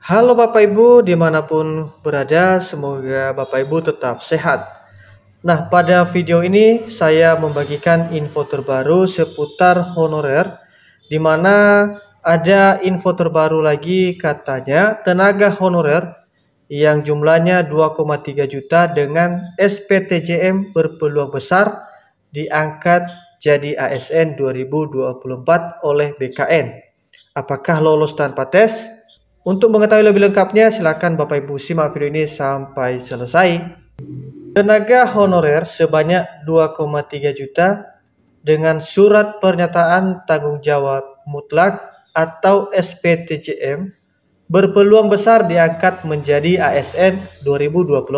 Halo Bapak Ibu dimanapun berada, semoga Bapak Ibu tetap sehat. Nah, pada video ini saya membagikan info terbaru seputar honorer, di mana ada info terbaru lagi katanya tenaga honorer yang jumlahnya 2,3 juta dengan SPTJM berpeluang besar diangkat jadi ASN 2024 oleh BKN. Apakah lolos tanpa tes? Untuk mengetahui lebih lengkapnya, silakan Bapak Ibu simak video ini sampai selesai. Tenaga honorer sebanyak 2,3 juta dengan surat pernyataan tanggung jawab mutlak atau SPTJM berpeluang besar diangkat menjadi ASN 2024.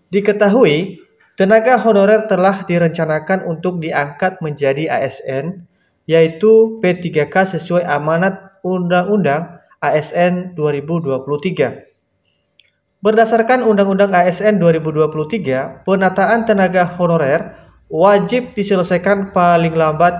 Diketahui, tenaga honorer telah direncanakan untuk diangkat menjadi ASN, yaitu P3K sesuai amanat Undang-Undang ASN 2023. Berdasarkan Undang-Undang ASN 2023, penataan tenaga honorer wajib diselesaikan paling lambat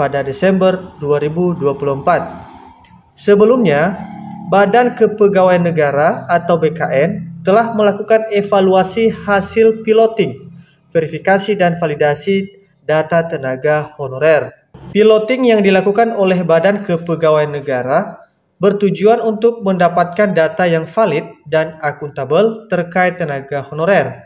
pada Desember 2024. Sebelumnya, Badan Kepegawaian Negara atau BKN telah melakukan evaluasi hasil piloting, verifikasi dan validasi data tenaga honorer. Piloting yang dilakukan oleh Badan Kepegawaian Negara bertujuan untuk mendapatkan data yang valid dan akuntabel terkait tenaga honorer.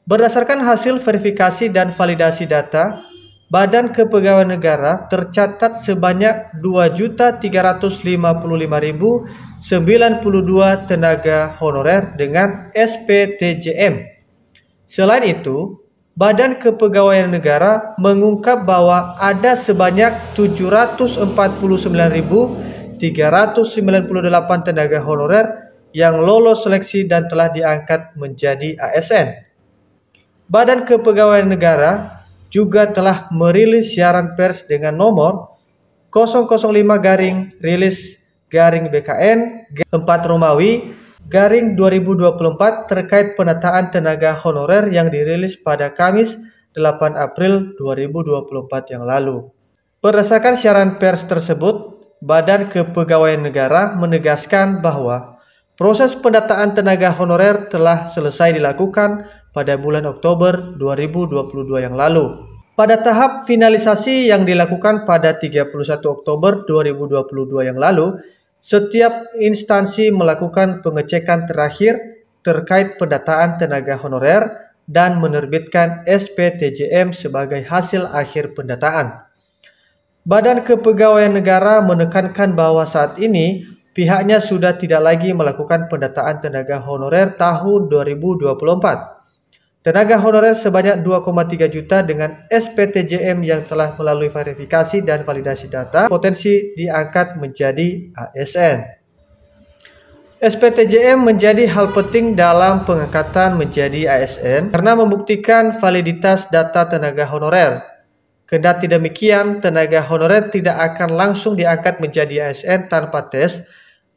Berdasarkan hasil verifikasi dan validasi data, Badan Kepegawaian Negara tercatat sebanyak 2.355.092 tenaga honorer dengan SPTJM. Selain itu, Badan Kepegawaian Negara mengungkap bahwa ada sebanyak 749.398 tenaga honorer yang lolos seleksi dan telah diangkat menjadi ASN. Badan Kepegawaian Negara juga telah merilis siaran pers dengan nomor 005-rilis-BKN 4 Romawi 2024 terkait penataan tenaga honorer yang dirilis pada Kamis 8 April 2024 yang lalu. Berdasarkan siaran pers tersebut, Badan Kepegawaian Negara menegaskan bahwa proses pendataan tenaga honorer telah selesai dilakukan pada bulan Oktober 2022 yang lalu. Pada tahap finalisasi yang dilakukan pada 31 Oktober 2022 yang lalu, setiap instansi melakukan pengecekan terakhir terkait pendataan tenaga honorer dan menerbitkan SPTJM sebagai hasil akhir pendataan. Badan Kepegawaian Negara menekankan bahwa saat ini pihaknya sudah tidak lagi melakukan pendataan tenaga honorer tahun 2024. Tenaga honorer sebanyak 2,3 juta dengan SPTJM yang telah melalui verifikasi dan validasi data potensi diangkat menjadi ASN. SPTJM menjadi hal penting dalam pengangkatan menjadi ASN karena membuktikan validitas data tenaga honorer. Kendati demikian, tenaga honorer tidak akan langsung diangkat menjadi ASN tanpa tes,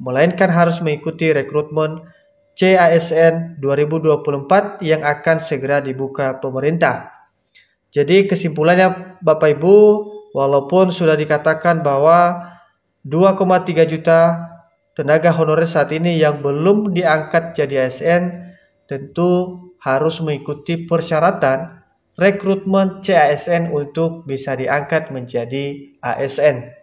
melainkan harus mengikuti rekrutmen CASN 2024 yang akan segera dibuka pemerintah. Jadi kesimpulannya Bapak Ibu, walaupun sudah dikatakan bahwa 2,3 juta tenaga honorer saat ini yang belum diangkat jadi ASN tentu harus mengikuti persyaratan rekrutmen CASN untuk bisa diangkat menjadi ASN.